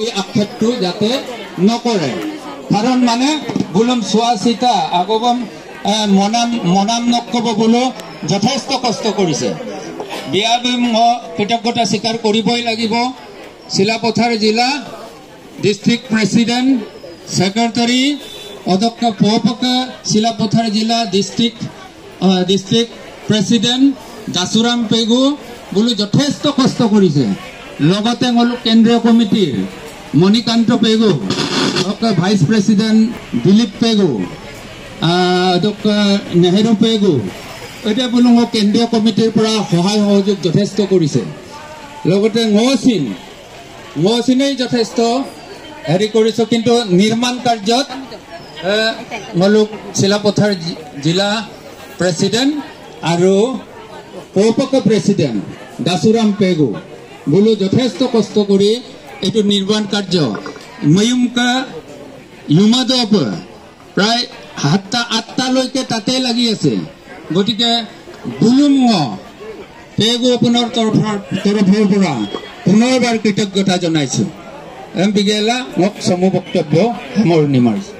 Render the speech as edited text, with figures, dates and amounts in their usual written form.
এই আক্ষেপটো যাতে নকৰে কাৰণ মানে বুলম চোৱা চিতা আগবম মনাম নকব বলো যথেষ্ট কষ্ট কৰিছে বিয়াবিম কৃতজ্ঞতা স্বীকাৰ কৰিবই লাগিব চিলাপথাৰ জিলা ডিস্ট্রিক্ট প্রেসিডেন্ট সেক্রেটারি অধ্যক্ষ পৌপক চিলাপথার জেলা ডিস্ট্রিক্ট প্রেসিডেন্ট দাসুরাম পেগু বলে যথেষ্ট কষ্ট করেছে কেন্দ্রীয় কমিটির মণিকান্ত পেগু ভাইস প্রেসিডেন্ট দিলীপ পেগু অধ্যক্ষ নেহেরু পেগু এটা বলো কেন্দ্রীয় কমিটির সহায় সহযোগ যথেষ্ট করেছে মহচিনেই যথেষ্ট হেৰি কৰিছো কিন্তু নিৰ্মাণ কাৰ্যত মলুক চিলাপথাৰ জিলা প্ৰেসিডেন্ট আৰু পৌপক প্ৰেসিডেন্ট দাসুৰাম পেগু বলো যথেষ্ট কষ্ট কৰি এইটো নিৰ্মাণ কাৰ্য ময়ুমকা ইউমাদব প্ৰায় 7-8টা লৈকে তাতে লাগি আছে গতিকে বুলুম পেগু আপোনাৰ তৰফৰ পৰা পুনৰবাৰ কৃতজ্ঞতা জনাইছো এম বিগেলা মোক সমূহ বক্তব্য সামৰণি মাৰিছো